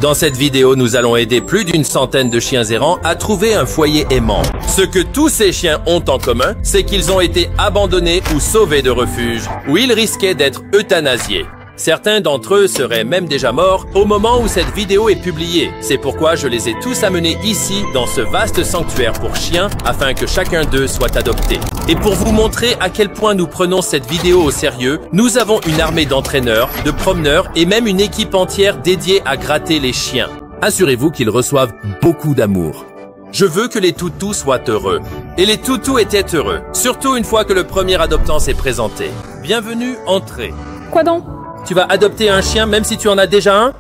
Dans cette vidéo, nous allons aider plus d'une centaine de chiens errants à trouver un foyer aimant. Ce que tous ces chiens ont en commun, c'est qu'ils ont été abandonnés ou sauvés de refuge, où ils risquaient d'être euthanasiés. Certains d'entre eux seraient même déjà morts au moment où cette vidéo est publiée. C'est pourquoi je les ai tous amenés ici, dans ce vaste sanctuaire pour chiens, afin que chacun d'eux soit adopté. Et pour vous montrer à quel point nous prenons cette vidéo au sérieux, nous avons une armée d'entraîneurs, de promeneurs et même une équipe entière dédiée à gratter les chiens. Assurez-vous qu'ils reçoivent beaucoup d'amour. Je veux que les toutous soient heureux. Et les toutous étaient heureux, surtout une fois que le premier adoptant s'est présenté. Bienvenue, entrez. Quoi donc? Tu vas adopter un chien même si tu en as déjà un?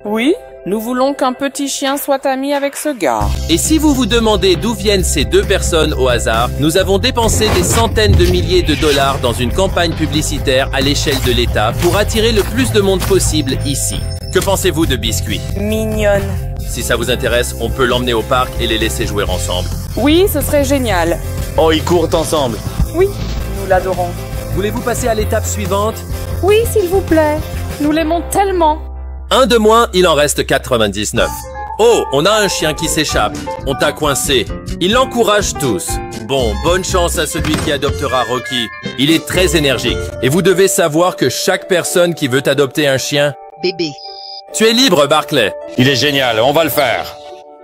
Oui, nous voulons qu'un petit chien soit ami avec ce gars. Et si vous vous demandez d'où viennent ces deux personnes au hasard, nous avons dépensé des centaines de milliers de dollars dans une campagne publicitaire à l'échelle de l'État pour attirer le plus de monde possible ici. Que pensez-vous de Biscuit? Mignonne. Si ça vous intéresse, on peut l'emmener au parc et les laisser jouer ensemble. Oui, ce serait génial. Oh, ils courent ensemble. Oui, nous l'adorons. Voulez-vous passer à l'étape suivante? Oui, s'il vous plaît. Nous l'aimons tellement. Un de moins, il en reste 99. Oh, on a un chien qui s'échappe. On t'a coincé. Il l'encourage tous. Bon, bonne chance à celui qui adoptera Rocky. Il est très énergique. Et vous devez savoir que chaque personne qui veut adopter un chien... Bébé. Tu es libre, Barclay. Il est génial, on va le faire.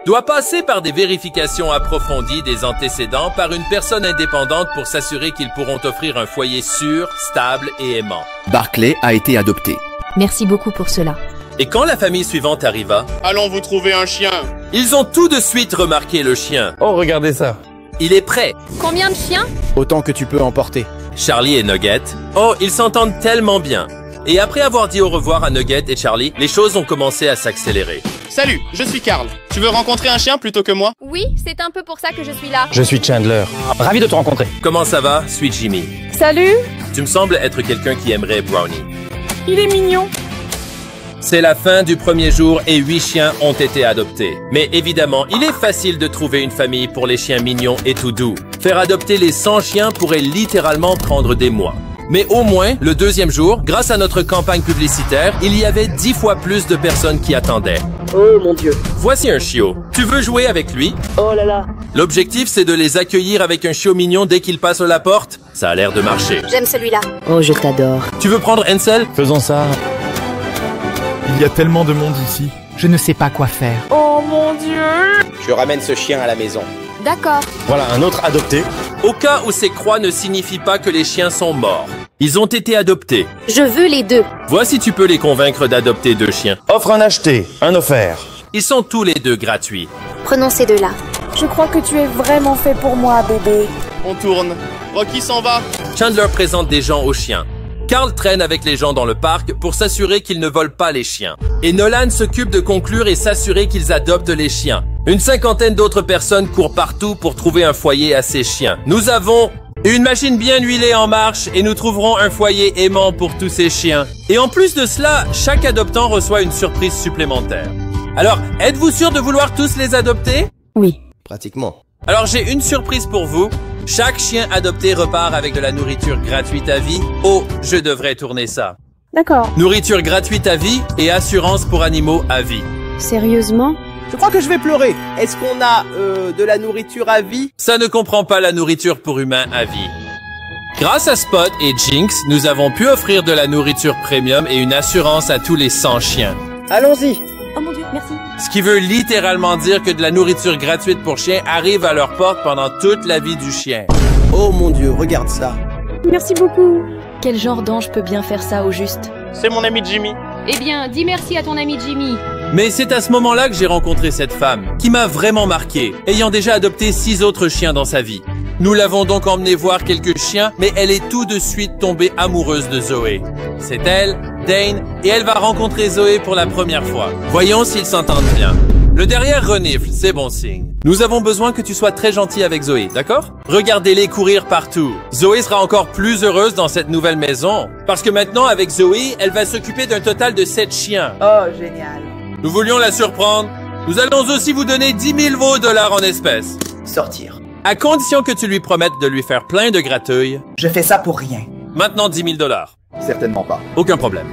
Doit passer par des vérifications approfondies des antécédents par une personne indépendante pour s'assurer qu'ils pourront offrir un foyer sûr, stable et aimant. Barclay a été adopté. Merci beaucoup pour cela. Et quand la famille suivante arriva, allons vous trouver un chien. Ils ont tout de suite remarqué le chien. Oh, regardez ça. Il est prêt. Combien de chiens? Autant que tu peux emporter. Charlie et Nugget. Oh, ils s'entendent tellement bien. Et après avoir dit au revoir à Nugget et Charlie, les choses ont commencé à s'accélérer. Salut, je suis Carl. Tu veux rencontrer un chien plutôt que moi? Oui, c'est un peu pour ça que je suis là. Je suis Chandler. Ravi de te rencontrer. Comment ça va, Sweet Jimmy? Salut. Tu me sembles être quelqu'un qui aimerait Brownie. Il est mignon. C'est la fin du premier jour et 8 chiens ont été adoptés. Mais évidemment, il est facile de trouver une famille pour les chiens mignons et tout doux. Faire adopter les 100 chiens pourrait littéralement prendre des mois. Mais au moins, le deuxième jour, grâce à notre campagne publicitaire, il y avait 10 fois plus de personnes qui attendaient. Oh mon Dieu. Voici un chiot. Tu veux jouer avec lui? Oh là là. L'objectif, c'est de les accueillir avec un chiot mignon dès qu'ils passent la porte. Ça a l'air de marcher. J'aime celui-là. Oh, je t'adore. Tu veux prendre Ansel? Faisons ça. Il y a tellement de monde ici. Je ne sais pas quoi faire. Oh mon Dieu. Je ramène ce chien à la maison. D'accord. Voilà, un autre adopté. Au cas où ces croix ne signifient pas que les chiens sont morts. Ils ont été adoptés. Je veux les deux. Vois si tu peux les convaincre d'adopter 2 chiens. Offre un acheté, un offert. Ils sont tous les 2 gratuits. Prenons ces deux-là. Je crois que tu es vraiment fait pour moi, bébé. On tourne. Rocky s'en va. Chandler présente des gens aux chiens. Carl traîne avec les gens dans le parc pour s'assurer qu'ils ne volent pas les chiens. Et Nolan s'occupe de conclure et s'assurer qu'ils adoptent les chiens. Une cinquantaine d'autres personnes courent partout pour trouver un foyer à ces chiens. Nous avons une machine bien huilée en marche et nous trouverons un foyer aimant pour tous ces chiens. Et en plus de cela, chaque adoptant reçoit une surprise supplémentaire. Alors, êtes-vous sûr de vouloir tous les adopter? Oui. Pratiquement. Alors j'ai une surprise pour vous. Chaque chien adopté repart avec de la nourriture gratuite à vie. Oh, je devrais tourner ça. D'accord. Nourriture gratuite à vie et assurance pour animaux à vie. Sérieusement? Je crois que je vais pleurer. Est-ce qu'on a de la nourriture à vie? Ça ne comprend pas la nourriture pour humains à vie. Grâce à Spot et Jinx, nous avons pu offrir de la nourriture premium et une assurance à tous les 100 chiens. Allons-y. Oh mon Dieu, merci. Ce qui veut littéralement dire que de la nourriture gratuite pour chiens arrive à leur porte pendant toute la vie du chien. Oh mon Dieu, regarde ça. Merci beaucoup. Quel genre d'ange peut bien faire ça au juste? C'est mon ami Jimmy. Eh bien, dis merci à ton ami Jimmy. Mais c'est à ce moment-là que j'ai rencontré cette femme, qui m'a vraiment marqué, ayant déjà adopté 6 autres chiens dans sa vie. Nous l'avons donc emmenée voir quelques chiens, mais elle est tout de suite tombée amoureuse de Zoé. C'est elle, Dane, et elle va rencontrer Zoé pour la première fois. Voyons s'ils s'entendent bien. Le derrière renifle, c'est bon signe. Nous avons besoin que tu sois très gentil avec Zoé, d'accord? Regardez-les courir partout. Zoé sera encore plus heureuse dans cette nouvelle maison, parce que maintenant, avec Zoé, elle va s'occuper d'un total de 7 chiens. Oh, génial. Nous voulions la surprendre. Nous allons aussi vous donner 10 000 dollars en espèces. Sortir. À condition que tu lui promettes de lui faire plein de gratouilles. Je fais ça pour rien. Maintenant 10 000 dollars. Certainement pas. Aucun problème.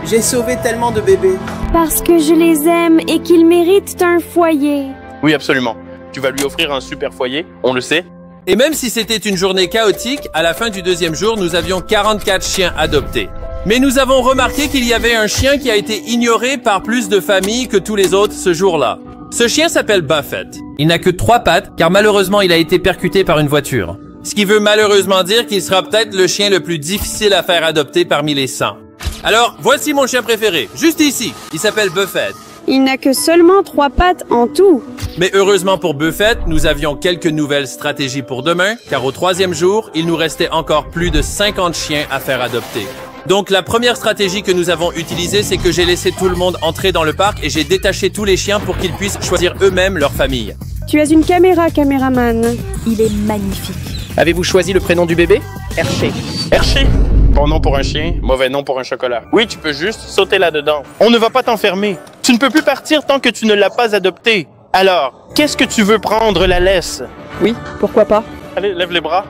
J'ai sauvé tellement de bébés. Parce que je les aime et qu'ils méritent un foyer. Oui, absolument. Tu vas lui offrir un super foyer, on le sait. Et même si c'était une journée chaotique, à la fin du deuxième jour, nous avions 44 chiens adoptés. Mais nous avons remarqué qu'il y avait un chien qui a été ignoré par plus de familles que tous les autres ce jour-là. Ce chien s'appelle Buffett. Il n'a que 3 pattes, car malheureusement, il a été percuté par une voiture. Ce qui veut malheureusement dire qu'il sera peut-être le chien le plus difficile à faire adopter parmi les 100. Alors, voici mon chien préféré, juste ici. Il s'appelle Buffett. Il n'a que seulement 3 pattes en tout. Mais heureusement pour Buffett, nous avions quelques nouvelles stratégies pour demain, car au 3e jour, il nous restait encore plus de 50 chiens à faire adopter. Donc la première stratégie que nous avons utilisée, c'est que j'ai laissé tout le monde entrer dans le parc et j'ai détaché tous les chiens pour qu'ils puissent choisir eux-mêmes leur famille. Tu as une caméra, caméraman. Il est magnifique. Avez-vous choisi le prénom du bébé? Hershey. Hershey? Bon nom pour un chien, mauvais nom pour un chocolat. Oui, tu peux juste sauter là-dedans. On ne va pas t'enfermer. Tu ne peux plus partir tant que tu ne l'as pas adopté. Alors, qu'est-ce que tu veux prendre la laisse? Oui, pourquoi pas? Allez, lève les bras.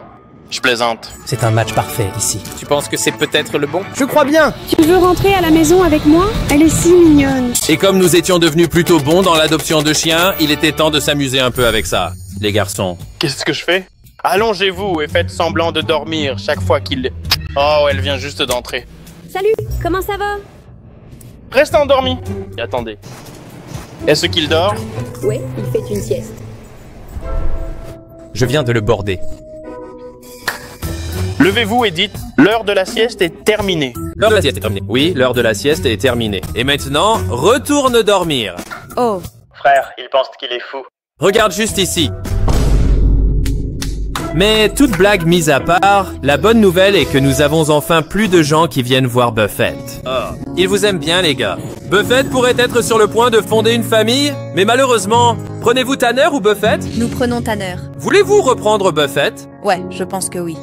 Je plaisante. C'est un match parfait ici. Tu penses que c'est peut-être le bon? Je crois bien. Tu veux rentrer à la maison avec moi? Elle est si mignonne. Et comme nous étions devenus plutôt bons dans l'adoption de chiens, il était temps de s'amuser un peu avec ça, les garçons. Qu'est-ce que je fais? Allongez-vous et faites semblant de dormir chaque fois qu'il... Oh, elle vient juste d'entrer. Salut, comment ça va? Reste endormi. Et attendez. Est-ce qu'il dort? Oui, il fait une sieste. Je viens de le border. Levez-vous et dites, l'heure de la sieste est terminée. L'heure de la sieste est terminée. Oui, l'heure de la sieste est terminée. Et maintenant, retourne dormir. Oh. Frère, il pense qu'il est fou. Regarde juste ici. Mais toute blague mise à part, la bonne nouvelle est que nous avons enfin plus de gens qui viennent voir Buffett. Oh. Il vous aime bien, les gars. Buffett pourrait être sur le point de fonder une famille, mais malheureusement, prenez-vous Tanner ou Buffett? Nous prenons Tanner. Voulez-vous reprendre Buffett? Ouais, je pense que oui.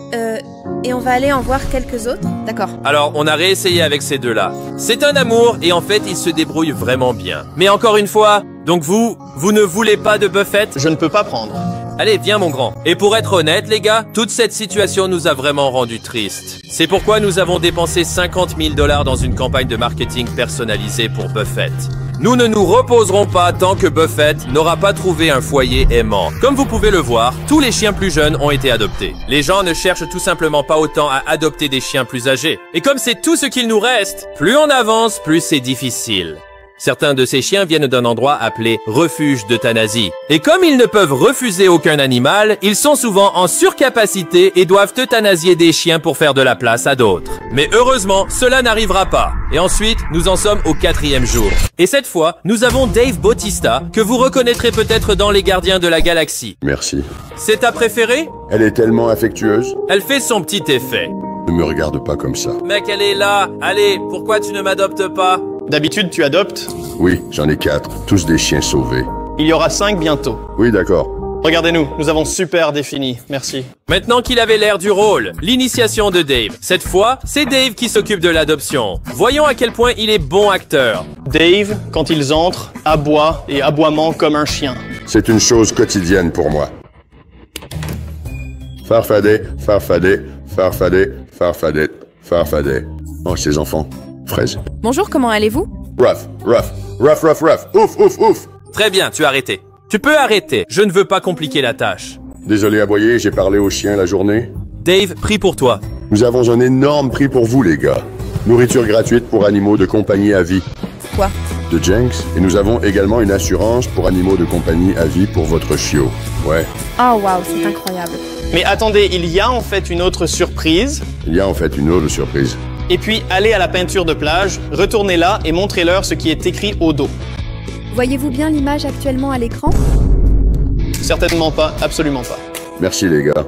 Et on va aller en voir quelques autres? D'accord. Alors, on a réessayé avec ces deux-là. C'est un amour, et en fait, ils se débrouillent vraiment bien. Mais encore une fois, donc vous ne voulez pas de Buffett? Je ne peux pas prendre. Allez, viens mon grand. Et pour être honnête, les gars, toute cette situation nous a vraiment rendus tristes. C'est pourquoi nous avons dépensé 50 000 $ dans une campagne de marketing personnalisée pour Buffett. Nous ne nous reposerons pas tant que Buffett n'aura pas trouvé un foyer aimant. Comme vous pouvez le voir, tous les chiens plus jeunes ont été adoptés. Les gens ne cherchent tout simplement pas autant à adopter des chiens plus âgés. Et comme c'est tout ce qu'il nous reste, plus on avance, plus c'est difficile. Certains de ces chiens viennent d'un endroit appelé refuge d'euthanasie. Et comme ils ne peuvent refuser aucun animal, ils sont souvent en surcapacité et doivent euthanasier des chiens pour faire de la place à d'autres. Mais heureusement, cela n'arrivera pas. Et ensuite, nous en sommes au 4e jour. Et cette fois, nous avons Dave Bautista, que vous reconnaîtrez peut-être dans Les Gardiens de la Galaxie. Merci. C'est ta préférée? Elle est tellement affectueuse. Elle fait son petit effet. Ne me regarde pas comme ça. Mec, elle est là. Allez, pourquoi tu ne m'adoptes pas? D'habitude, tu adoptes? Oui, j'en ai 4, tous des chiens sauvés. Il y aura 5 bientôt. Oui, d'accord. Regardez-nous, nous avons super défini. Merci. Maintenant qu'il avait l'air du rôle, l'initiation de Dave. Cette fois, c'est Dave qui s'occupe de l'adoption. Voyons à quel point il est bon acteur. Dave, quand ils entrent, aboie et aboiement comme un chien. C'est une chose quotidienne pour moi. Farfadet, farfadet, farfadet, farfadet, farfadet. Oh, ces enfants. Fraise. Bonjour, comment allez-vous? Ruff, ruff, ruff, ruff, ruff. Ouf, ouf, ouf. Très bien, tu as arrêté. Tu peux arrêter. Je ne veux pas compliquer la tâche. Désolé aboyer, j'ai parlé aux chiens la journée. Dave, prix pour toi. Nous avons un énorme prix pour vous, les gars. Nourriture gratuite pour animaux de compagnie à vie. Quoi? De Jenks. Et nous avons également une assurance pour animaux de compagnie à vie pour votre chiot. Ouais. Oh, waouh, c'est incroyable. Mais attendez, il y a en fait une autre surprise. Il y a en fait une autre surprise. Et puis, allez à la peinture de plage, retournez là et montrez-leur ce qui est écrit au dos. Voyez-vous bien l'image actuellement à l'écran? Certainement pas, absolument pas. Merci les gars.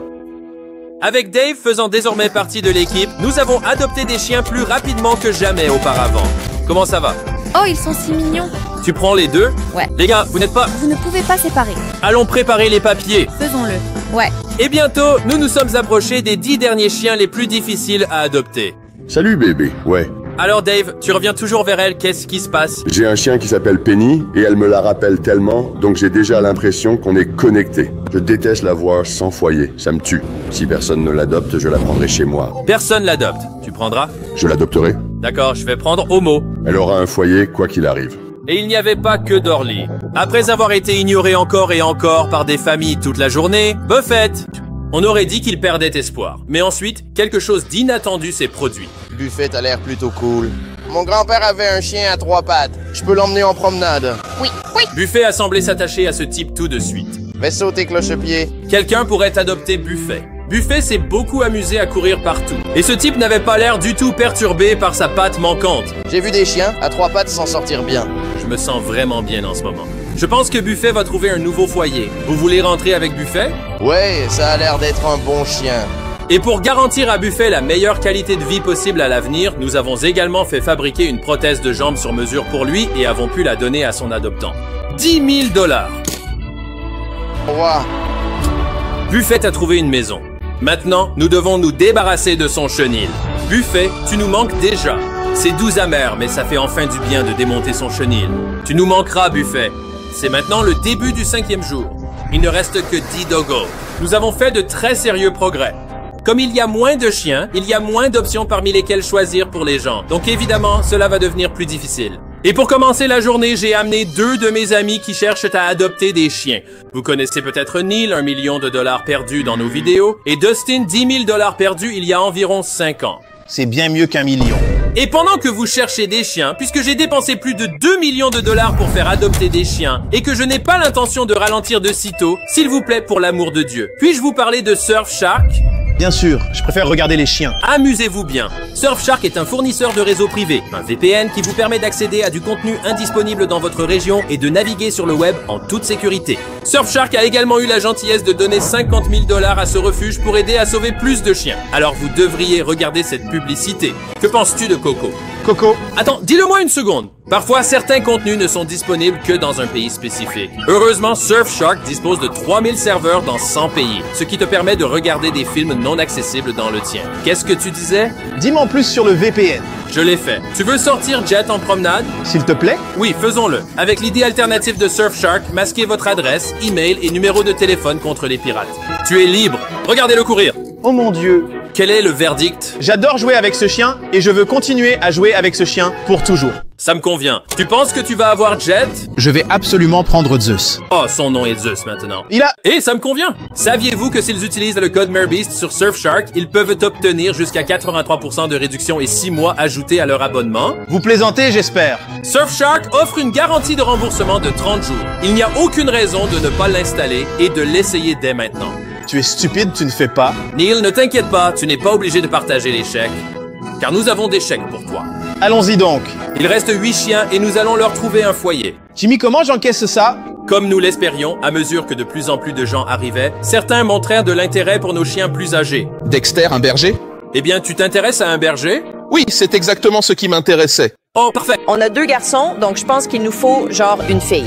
Avec Dave faisant désormais partie de l'équipe, nous avons adopté des chiens plus rapidement que jamais auparavant. Comment ça va? Oh, ils sont si mignons. Tu prends les deux? Ouais. Les gars, vous n'êtes pas... Vous ne pouvez pas séparer. Allons préparer les papiers. Faisons-le. Ouais. Et bientôt, nous nous sommes approchés des 10 derniers chiens les plus difficiles à adopter. Salut bébé, ouais. Alors Dave, tu reviens toujours vers elle, qu'est-ce qui se passe? J'ai un chien qui s'appelle Penny et elle me la rappelle tellement, donc j'ai déjà l'impression qu'on est connectés. Je déteste la voir sans foyer, ça me tue. Si personne ne l'adopte, je la prendrai chez moi. Personne l'adopte, tu prendras? Je l'adopterai. D'accord, je vais prendre Homo. Elle aura un foyer quoi qu'il arrive. Et il n'y avait pas que Dorley. Après avoir été ignoré encore et encore par des familles toute la journée, Buffett, on aurait dit qu'il perdait espoir. Mais ensuite, quelque chose d'inattendu s'est produit. Buffett a l'air plutôt cool. Mon grand-père avait un chien à 3 pattes. Je peux l'emmener en promenade. Oui, oui. Buffett a semblé s'attacher à ce type tout de suite. Vais sauter cloche-pied. Quelqu'un pourrait adopter Buffett. Buffett s'est beaucoup amusé à courir partout. Et ce type n'avait pas l'air du tout perturbé par sa patte manquante. J'ai vu des chiens à 3 pattes s'en sortir bien. Je me sens vraiment bien en ce moment. Je pense que Buffett va trouver un nouveau foyer. Vous voulez rentrer avec Buffett? Ouais, ça a l'air d'être un bon chien. Et pour garantir à Buffett la meilleure qualité de vie possible à l'avenir, nous avons également fait fabriquer une prothèse de jambe sur mesure pour lui et avons pu la donner à son adoptant. 10 000 $. Wow. Buffett a trouvé une maison. Maintenant, nous devons nous débarrasser de son chenil. Buffett, tu nous manques déjà. C'est doux amer, mais ça fait enfin du bien de démonter son chenil. Tu nous manqueras, Buffett. C'est maintenant le début du 5e jour. Il ne reste que 10 doggos. Nous avons fait de très sérieux progrès. Comme il y a moins de chiens, il y a moins d'options parmi lesquelles choisir pour les gens. Donc évidemment, cela va devenir plus difficile. Et pour commencer la journée, j'ai amené 2 de mes amis qui cherchent à adopter des chiens. Vous connaissez peut-être Neil, $1 million perdus dans nos vidéos, et Dustin, $10 000 perdus il y a environ 5 ans. C'est bien mieux qu'1 million. Et pendant que vous cherchez des chiens, puisque j'ai dépensé plus de $2 millions pour faire adopter des chiens, et que je n'ai pas l'intention de ralentir de sitôt, s'il vous plaît, pour l'amour de Dieu, puis-je vous parler de Surfshark? Bien sûr, je préfère regarder les chiens. Amusez-vous bien. Surfshark est un fournisseur de réseau privé, un VPN qui vous permet d'accéder à du contenu indisponible dans votre région et de naviguer sur le web en toute sécurité. Surfshark a également eu la gentillesse de donner $50 000 à ce refuge pour aider à sauver plus de chiens. Alors vous devriez regarder cette publicité. Que penses-tu de Coco? Coco. Attends, dis-le-moi une seconde. Parfois, certains contenus ne sont disponibles que dans un pays spécifique. Heureusement, Surfshark dispose de 3000 serveurs dans 100 pays, ce qui te permet de regarder des films non accessibles dans le tien. Qu'est-ce que tu disais? Dis-moi en plus sur le VPN. Je l'ai fait. Tu veux sortir Jet en promenade? S'il te plaît? Oui, faisons-le. Avec l'idée alternative de Surfshark, masquez votre adresse, email et numéro de téléphone contre les pirates. Tu es libre. Regardez-le courir. Oh mon Dieu. Quel est le verdict? J'adore jouer avec ce chien et je veux continuer à jouer avec ce chien pour toujours. Ça me convient. Tu penses que tu vas avoir Jet? Je vais absolument prendre Zeus. Oh, son nom est Zeus maintenant. Il a... Et ça me convient. Saviez-vous que s'ils utilisent le code MERBEAST sur Surfshark, ils peuvent obtenir jusqu'à 83% de réduction et 6 mois ajoutés à leur abonnement? Vous plaisantez, j'espère. Surfshark offre une garantie de remboursement de 30 jours. Il n'y a aucune raison de ne pas l'installer et de l'essayer dès maintenant. Tu es stupide, tu ne fais pas. Neil, ne t'inquiète pas, tu n'es pas obligé de partager les chèques. Car nous avons des chèques pour toi. Allons-y donc. Il reste 8 chiens et nous allons leur trouver un foyer. Jimmy, comment j'encaisse ça? Comme nous l'espérions, à mesure que de plus en plus de gens arrivaient, certains montrèrent de l'intérêt pour nos chiens plus âgés. Dexter, un berger? Eh bien, tu t'intéresses à un berger? Oui, c'est exactement ce qui m'intéressait. Oh, parfait. On a 2 garçons, donc je pense qu'il nous faut, genre, une fille.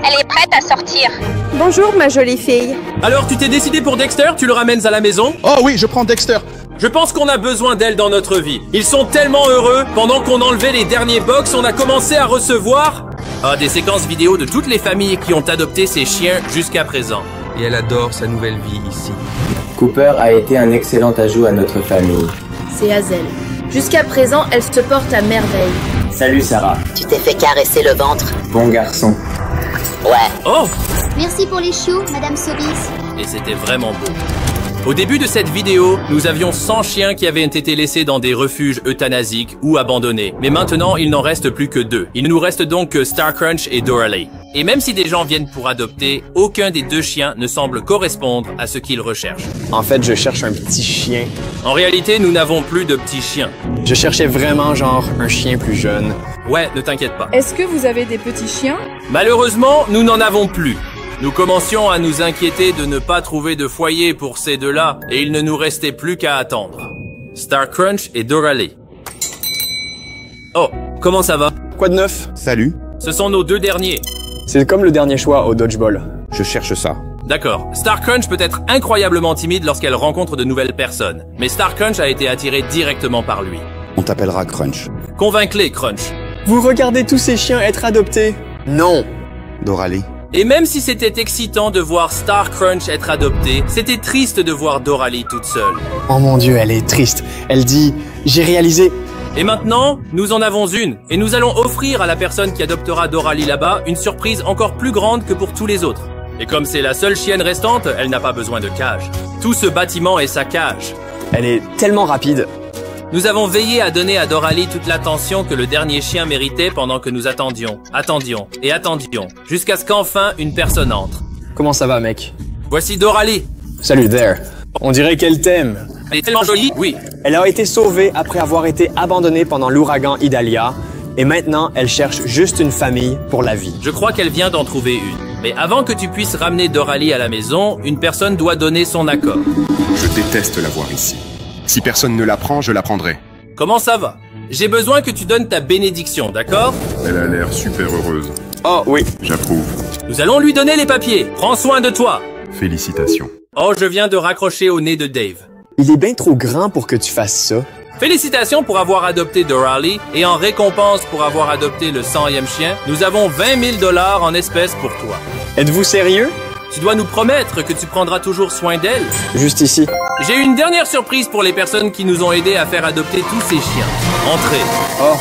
Elle est prête à sortir. Bonjour, ma jolie fille. Alors, tu t'es décidé pour Dexter? Tu le ramènes à la maison? Oh oui, je prends Dexter. Je pense qu'on a besoin d'elle dans notre vie. Ils sont tellement heureux. Pendant qu'on enlevait les derniers box, on a commencé à recevoir des séquences vidéo de toutes les familles qui ont adopté ces chiens jusqu'à présent. Et elle adore sa nouvelle vie ici. Cooper a été un excellent ajout à notre famille. C'est Hazel. Jusqu'à présent, elle se porte à merveille. Salut Sarah. Tu t'es fait caresser le ventre. Bon garçon. Ouais. Oh! Merci pour les chiots, Madame Cerise. Et c'était vraiment beau. Au début de cette vidéo, nous avions 100 chiens qui avaient été laissés dans des refuges euthanasiques ou abandonnés. Mais maintenant, il n'en reste plus que 2. Il ne nous reste donc que Starcrunch et Doralee. Et même si des gens viennent pour adopter, aucun des 2 chiens ne semble correspondre à ce qu'ils recherchent. En fait, je cherche un petit chien. En réalité, nous n'avons plus de petits chiens. Je cherchais vraiment genre un chien plus jeune. Ouais, ne t'inquiète pas. Est-ce que vous avez des petits chiens? Malheureusement, nous n'en avons plus. Nous commencions à nous inquiéter de ne pas trouver de foyer pour ces 2-là, et il ne nous restait plus qu'à attendre. Starcrunch et Doralee. Oh, comment ça va? Quoi de neuf? Salut. Ce sont nos 2 derniers. C'est comme le dernier choix au dodgeball. Je cherche ça. D'accord. Starcrunch peut être incroyablement timide lorsqu'elle rencontre de nouvelles personnes, mais Starcrunch a été attiré directement par lui. On t'appellera Crunch. Convainc-les, Crunch. Vous regardez tous ces chiens être adoptés? Non. Doralee. Et même si c'était excitant de voir Starcrunch être adopté, c'était triste de voir Doralee toute seule. Oh mon Dieu, elle est triste. Elle dit « J'ai réalisé Et maintenant, nous en avons une, et nous allons offrir à la personne qui adoptera Doralie là-bas une surprise encore plus grande que pour tous les autres. Et comme c'est la seule chienne restante, elle n'a pas besoin de cage. Tout ce bâtiment est sa cage. Elle est tellement rapide. Nous avons veillé à donner à Doralie toute l'attention que le dernier chien méritait pendant que nous attendions, jusqu'à ce qu'enfin une personne entre. Comment ça va, mec? Voici Doralie. Salut there. On dirait qu'elle t'aime. Elle est tellement jolie, oui. Elle a été sauvée après avoir été abandonnée pendant l'ouragan Idalia, et maintenant elle cherche juste une famille pour la vie. Je crois qu'elle vient d'en trouver une. Mais avant que tu puisses ramener Doralie à la maison, une personne doit donner son accord. Je déteste la voir ici. Si personne ne la prend, je la prendrai. Comment ça va? J'ai besoin que tu donnes ta bénédiction, d'accord? Elle a l'air super heureuse. Oh oui. J'approuve. Nous allons lui donner les papiers. Prends soin de toi. Félicitations. Oh, je viens de raccrocher au nez de Dave. Il est bien trop grand pour que tu fasses ça. Félicitations pour avoir adopté Doralie et en récompense pour avoir adopté le 100e chien, nous avons 20 000 $ en espèces pour toi. Êtes-vous sérieux? Tu dois nous promettre que tu prendras toujours soin d'elle. Juste ici. J'ai une dernière surprise pour les personnes qui nous ont aidés à faire adopter tous ces chiens. Entrez. Oh.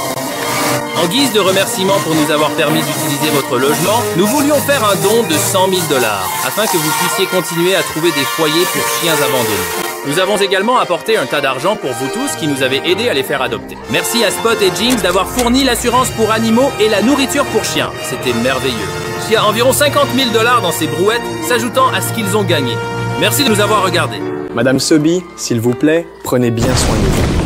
En guise de remerciement pour nous avoir permis d'utiliser votre logement, nous voulions faire un don de 100 000 $ afin que vous puissiez continuer à trouver des foyers pour chiens abandonnés. Nous avons également apporté un tas d'argent pour vous tous qui nous avez aidés à les faire adopter. Merci à Spot et Jinx d'avoir fourni l'assurance pour animaux et la nourriture pour chiens. C'était merveilleux. Il y a environ 50 000 $ dans ces brouettes, s'ajoutant à ce qu'ils ont gagné. Merci de nous avoir regardés. Madame Sobi, s'il vous plaît, prenez bien soin de vous.